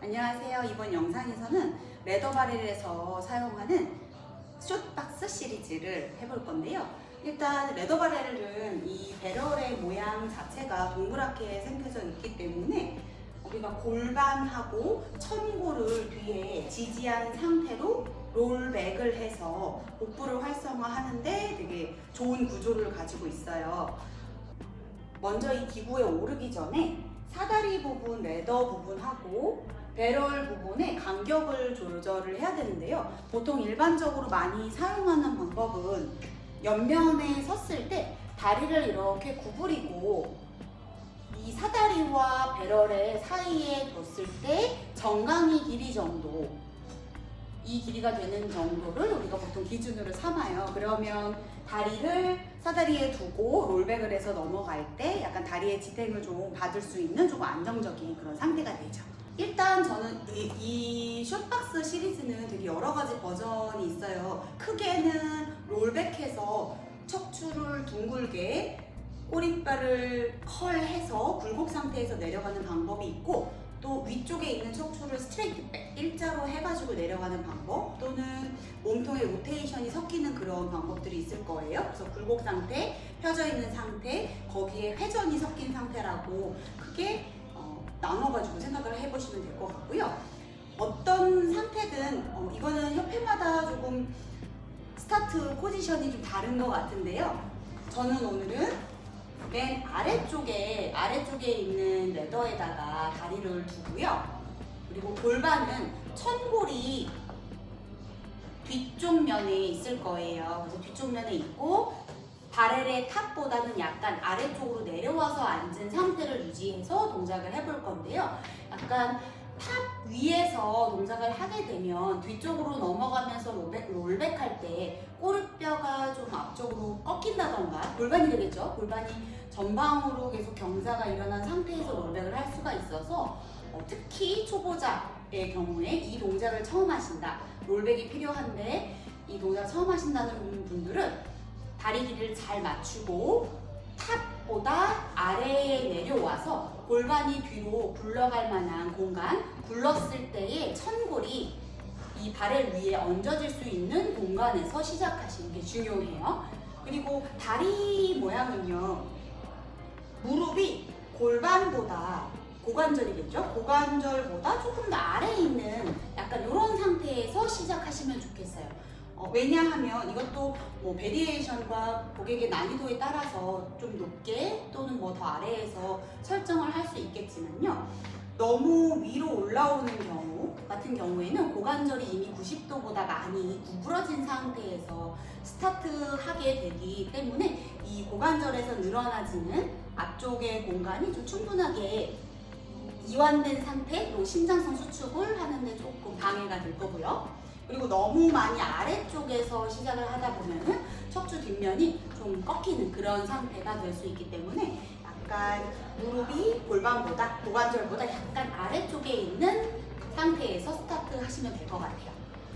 안녕하세요. 이번 영상에서는 레더바렐에서 사용하는 숏박스 시리즈를 해볼 건데요. 일단 레더바렐은 이 배럴의 모양 자체가 동그랗게 생겨져 있기 때문에 우리가 골반하고 천골을 뒤에 지지한 상태로 롤백을 해서 복부를 활성화하는데 되게 좋은 구조를 가지고 있어요. 먼저 이 기구에 오르기 전에 사다리 부분, 레더 부분하고 배럴 부분의 간격을 조절을 해야 되는데요. 보통 일반적으로 많이 사용하는 방법은 옆면에 섰을 때 다리를 이렇게 구부리고 이 사다리와 배럴의 사이에 뒀을 때 정강이 길이 정도, 이 길이가 되는 정도를 우리가 보통 기준으로 삼아요. 그러면 다리를 사다리에 두고 롤백을 해서 넘어갈 때 약간 다리의 지탱을 좀 받을 수 있는 조금 안정적인 그런 상태가 되죠. 일단 저는 이 숏박스 시리즈는 되게 여러 가지 버전이 있어요. 크게는 롤백해서 척추를 둥글게 꼬리뼈를 컬해서 굴곡 상태에서 내려가는 방법이 있고, 또 위쪽에 있는 척추를 스트레이트백 일자로 해가지고 내려가는 방법, 또는 몸통에 로테이션이 섞이는 그런 방법들이 있을 거예요. 그래서 굴곡 상태, 펴져 있는 상태, 거기에 회전이 섞인 상태라고 크게 나눠가지고 생각을 해보시면 될 것 같고요. 어떤 상태든 이거는 협회마다 조금 스타트 포지션이 좀 다른 것 같은데요. 저는 오늘은 맨 아래쪽에 있는 레더에다가 다리를 두고요. 그리고 골반은 천골이 뒤쪽 면에 있을 거예요. 그래서 뒤쪽 면에 있고 바렐의 탑보다는 약간 아래쪽으로 내려와서 앉은 상태를 유지해서 동작을 해볼 건데요. 약간 탑 위에서 동작을 하게 되면 뒤쪽으로 넘어가면서 롤백 할 때 꼬리뼈가 좀 앞쪽으로 꺾인다던가, 골반이 되겠죠? 골반이 전방으로 계속 경사가 일어난 상태에서 롤백을 할 수가 있어서 특히 초보자의 경우에 이 동작을 처음 하신다, 롤백이 필요한데 이 동작 처음 하신다는 분들은 다리 길이를 잘 맞추고 탑보다 아래에 내려와서 골반이 뒤로 굴러갈 만한 공간, 굴렀을 때의 천골이 이 바렐 위에 얹어질 수 있는 공간에서 시작하시는 게 중요해요. 그리고 다리 모양은요, 무릎이 골반보다, 고관절이겠죠? 고관절보다 조금 더 아래에 있는 약간 이런 상태에서 시작하시면 좋겠어요. 왜냐하면 이것도 뭐 베리에이션과 고객의 난이도에 따라서 좀 높게 또는 뭐 더 아래에서 설정을 할 수 있겠지만요. 너무 위로 올라오는 경우 같은 경우에는 고관절이 이미 90도보다 많이 구부러진 상태에서 스타트하게 되기 때문에 이 고관절에서 늘어나지는 앞쪽의 공간이 좀 충분하게 이완된 상태로 신장성 수축을 하는데 조금 방해가 될 거고요. 그리고 너무 많이 아래쪽에서 시작을 하다 보면은 척추 뒷면이 좀 꺾이는 그런 상태가 될 수 있기 때문에 약간 무릎이 골반보다, 고관절보다 약간 아래쪽에 있는 상태에서 스타트 하시면 될 것 같아요.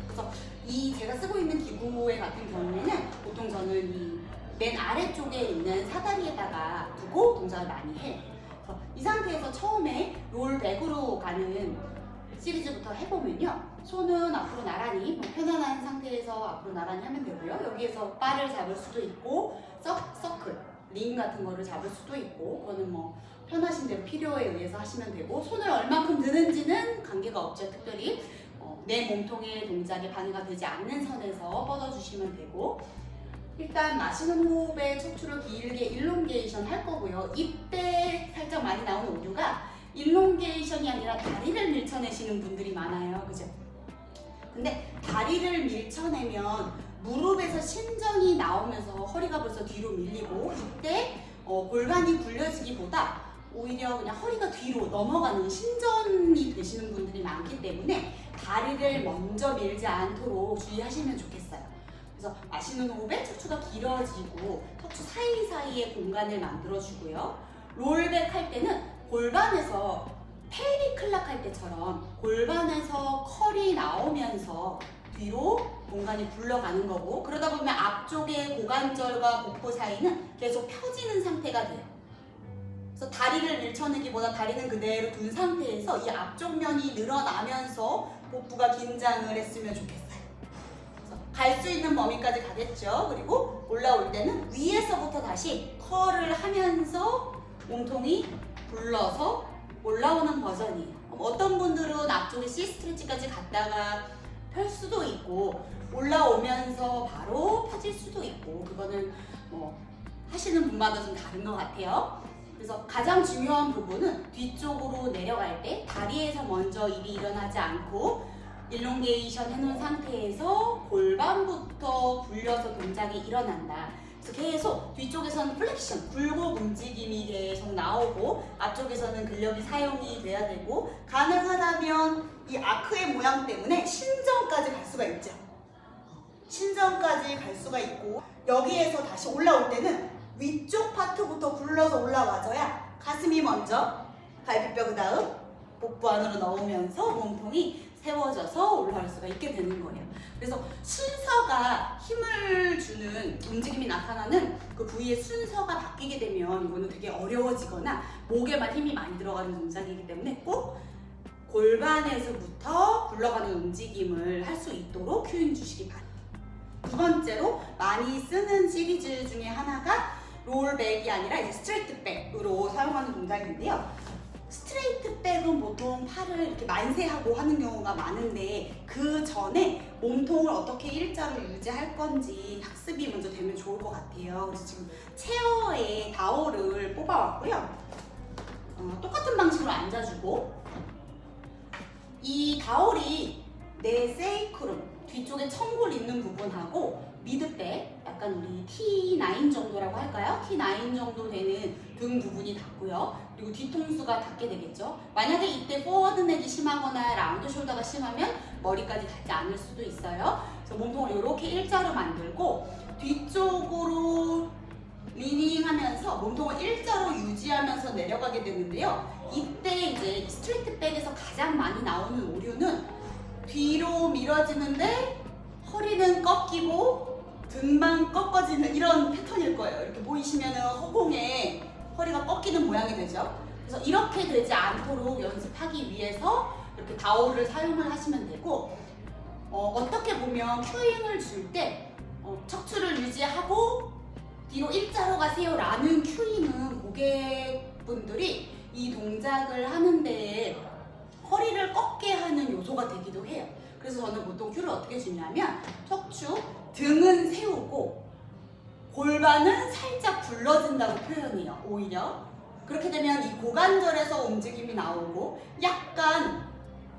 그래서 이 제가 쓰고 있는 기구의 같은 경우에는 보통 저는 이 맨 아래쪽에 있는 사다리에다가 두고 동작을 많이 해요. 그래서 이 상태에서 처음에 롤백으로 가는 시리즈부터 해보면요. 손은 앞으로 나란히, 편안한 상태에서 앞으로 나란히 하면 되고요. 여기에서 바를 잡을 수도 있고, 서클, 링 같은 거를 잡을 수도 있고, 그거는 뭐 편하신 대로 필요에 의해서 하시면 되고, 손을 얼만큼 드는지는 관계가 없죠. 특별히 내 몸통의 동작에 방해가 되지 않는 선에서 뻗어주시면 되고, 일단 마시는 호흡에 척추를 길게 일롱게이션 할 거고요. 이때 살짝 많이 나오는 오류가 일롱게이션이 아니라 다리를 밀쳐내시는 분들이 많아요. 그죠? 근데 다리를 밀쳐내면 무릎에서 신전이 나오면서 허리가 벌써 뒤로 밀리고, 이때 골반이 굴려지기보다 오히려 그냥 허리가 뒤로 넘어가는 신전이 되시는 분들이 많기 때문에 다리를 먼저 밀지 않도록 주의하시면 좋겠어요. 그래서 마시는 호흡에 척추가 길어지고 척추 사이사이에 공간을 만들어주고요. 롤백 할 때는 골반에서 펠빅 클락 할 때처럼 골반에서 컬이 나오면서 뒤로 공간이 굴러가는 거고, 그러다 보면 앞쪽의 고관절과 복부 사이는 계속 펴지는 상태가 돼요. 그래서 다리를 밀쳐내기보다 다리는 그대로 둔 상태에서 이 앞쪽 면이 늘어나면서 복부가 긴장을 했으면 좋겠어요. 갈 수 있는 범위까지 가겠죠. 그리고 올라올 때는 위에서부터 다시 컬을 하면서 몸통이 굴러서 올라오는 버전이에요. 어떤 분들은 앞쪽에 C 스트레치까지 갔다가 펼 수도 있고 올라오면서 바로 펴질 수도 있고 그거는 뭐 하시는 분마다 좀 다른 것 같아요. 그래서 가장 중요한 부분은 뒤쪽으로 내려갈 때 다리에서 먼저 일이 일어나지 않고 일롱게이션 해놓은 상태에서 골반부터 굴려서 동작이 일어난다. 그래서 계속 뒤쪽에서는 플렉션, 굴곡 움직임이 계속 나오고 앞쪽에서는 근력이 사용이 돼야 되고 가능하다면 이 아크의 모양 때문에 신전까지 갈 수가 있죠. 신전까지 갈 수가 있고 여기에서 다시 올라올 때는 위쪽 파트부터 굴러서 올라와줘야 가슴이 먼저 갈비뼈 그 다음 복부 안으로 넣으면서 몸통이 세워져서 올라올 수가 있게 되는 거예요. 그래서 순서가 힘을 주는 움직임이 나타나는 그 부위의 순서가 바뀌게 되면 이거는 되게 어려워지거나 목에만 힘이 많이 들어가는 동작이기 때문에 꼭 골반에서부터 굴러가는 움직임을 할 수 있도록 큐잉 주시기 바랍니다. 두 번째로 많이 쓰는 시리즈 중에 하나가 롤백이 아니라 이제 스트레이트 백으로 사용하는 동작인데요. 스트레이트 백은 보통 팔을 이렇게 만세하고 하는 경우가 많은데 그 전에 몸통을 어떻게 일자로 유지할 건지 학습이 먼저 되면 좋을 것 같아요. 그래서 지금 체어에 다오를 뽑아왔고요. 똑같은 방식으로 앉아주고 이 다올이 내 세이크룸 뒤쪽에 청골 있는 부분하고 미드백 약간 우리 T9 정도라고 할까요? T9 정도 되는 등 부분이 닿고요. 그리고 뒤통수가 닿게 되겠죠. 만약에 이때 포워드 넥이 심하거나 라운드 숄더가 심하면 머리까지 닿지 않을 수도 있어요. 그래서 몸통을 이렇게 일자로 만들고 뒤쪽으로 리닝하면서 몸통을 일자로 유지하면서 내려가게 되는데요. 이때 이제 스트레이트 백에서 가장 많이 나오는 오류는 뒤로 밀어지는데 허리는 꺾이고 등만 꺾어지는 이런 패턴일 거예요. 이렇게 보이시면은 허공에 허리가 꺾이는 모양이 되죠. 그래서 이렇게 되지 않도록 연습하기 위해서 이렇게 다오를 사용을 하시면 되고 어떻게 보면 큐잉을 줄 때 척추를 유지하고 뒤로 일자로 가세요 라는 큐잉은 고객분들이 이 동작을 하는데 허리를 꺾게 하는 요소가 되기도 해요. 그래서 저는 보통 큐를 어떻게 주냐면 척추, 등은 세우고 골반은 살짝 굴러진다고 표현해요. 오히려 그렇게 되면 이 고관절에서 움직임이 나오고 약간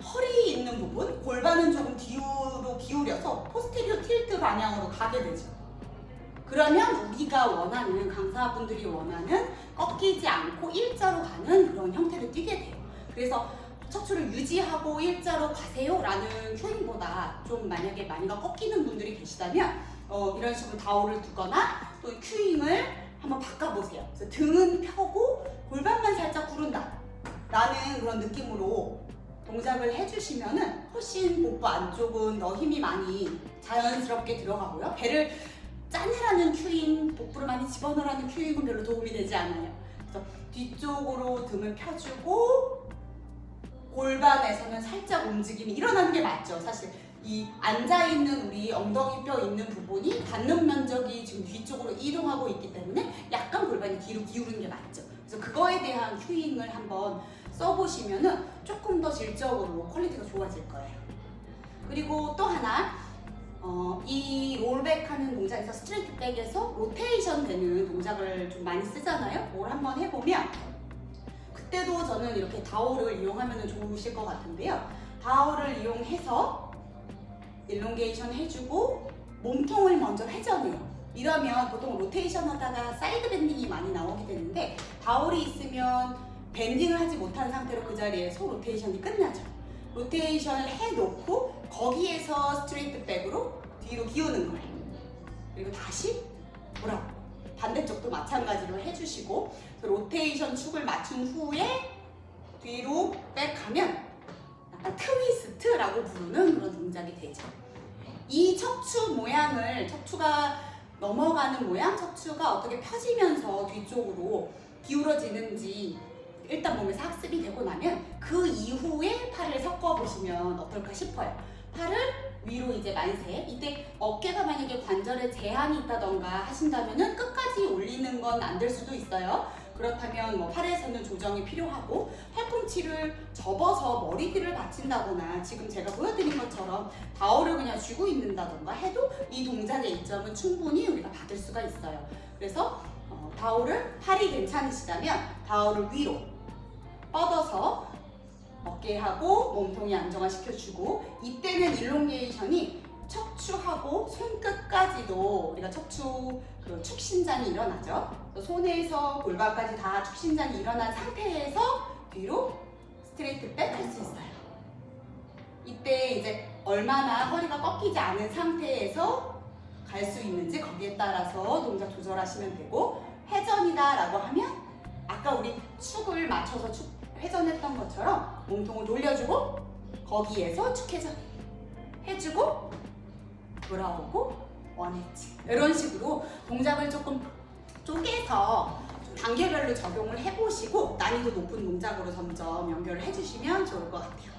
허리 있는 부분, 골반은 조금 뒤로 기울여서 포스테리어 틸트 방향으로 가게 되죠. 그러면 우리가 원하는, 강사분들이 원하는 꺾이지 않고 일자로 가는 그런 형태를 띠게 돼요. 그래서 척추를 유지하고 일자로 가세요 라는 큐잉보다 좀 만약에 많이가 꺾이는 분들이 계시다면 이런 식으로 다오를 두거나 또 큐잉을 한번 바꿔보세요. 그래서 등은 펴고 골반만 살짝 구른다 라는 그런 느낌으로 동작을 해주시면은 훨씬 복부 안쪽은 더 힘이 많이 자연스럽게 들어가고요. 배를 짜내라는 큐잉, 복부를 많이 집어넣으라는 큐잉은 별로 도움이 되지 않아요. 그래서 뒤쪽으로 등을 펴주고 골반에서는 살짝 움직임이 일어나는 게 맞죠. 사실 이 앉아있는 우리 엉덩이뼈 있는 부분이 닿는 면적이 지금 뒤쪽으로 이동하고 있기 때문에 약간 골반이 뒤로 기울는 게 맞죠. 그래서 그거에 대한 큐잉을 한번 써보시면은 조금 더 질적으로 퀄리티가 좋아질 거예요. 그리고 또 하나 이 롤백 하는 동작에서 스트레이트 백에서 로테이션 되는 동작을 좀 많이 쓰잖아요. 그걸 한번 해보면 그때도 저는 이렇게 다오를 이용하면 좋으실 것 같은데요. 다오를 이용해서 일롱게이션 해주고 몸통을 먼저 회전해요. 이러면 보통 로테이션 하다가 사이드 밴딩이 많이 나오게 되는데 다올이 있으면 밴딩을 하지 못한 상태로 그 자리에서 로테이션이 끝나죠. 로테이션을 해놓고 거기에서 스트레이트 백으로 뒤로 기우는 거예요. 그리고 다시 돌아오고 반대쪽도 마찬가지로 해주시고 로테이션 축을 맞춘 후에 뒤로 백하면 약간 트위스트라고 부르는 그런 동작이 되죠. 이 척추 모양을 척추가 넘어가는 모양, 척추가 어떻게 펴지면서 뒤쪽으로 기울어지는지 일단 몸에서 학습이 되고 나면 그 이후에 팔을 섞어보시면 어떨까 싶어요. 팔을 위로 이제 만세. 이때 어깨가 만약에 관절에 제한이 있다던가 하신다면은 끝까지 올리는 건 안 될 수도 있어요. 그렇다면 뭐 팔에서는 조정이 필요하고 팔꿈치를 접어서 머리 뒤를 받친다거나 지금 제가 보여드린 것처럼 바울을 그냥 쥐고 있는다던가 해도 이 동작의 이점은 충분히 우리가 받을 수가 있어요. 그래서 바울을 팔이 괜찮으시다면 바울을 위로 뻗어서 어깨하고 몸통이 안정화시켜주고 이때는 일롱게이션이 척추하고 손끝까지도 우리가 척추 그 축신장이 일어나죠. 손에서 골반까지 다 축신장이 일어난 상태에서 뒤로 스트레이트 백 할 수 있어요. 이때 이제 얼마나 허리가 꺾이지 않은 상태에서 갈 수 있는지 거기에 따라서 동작 조절하시면 되고 회전이다 라고 하면 아까 우리 축을 맞춰서 회전했던 것처럼 몸통을 돌려주고 거기에서 축회전 해주고 돌아오고 원위치 이런 식으로 동작을 조금 쪼개서 좀 단계별로 적용을 해보시고 난이도 높은 동작으로 점점 연결을 해주시면 좋을 것 같아요.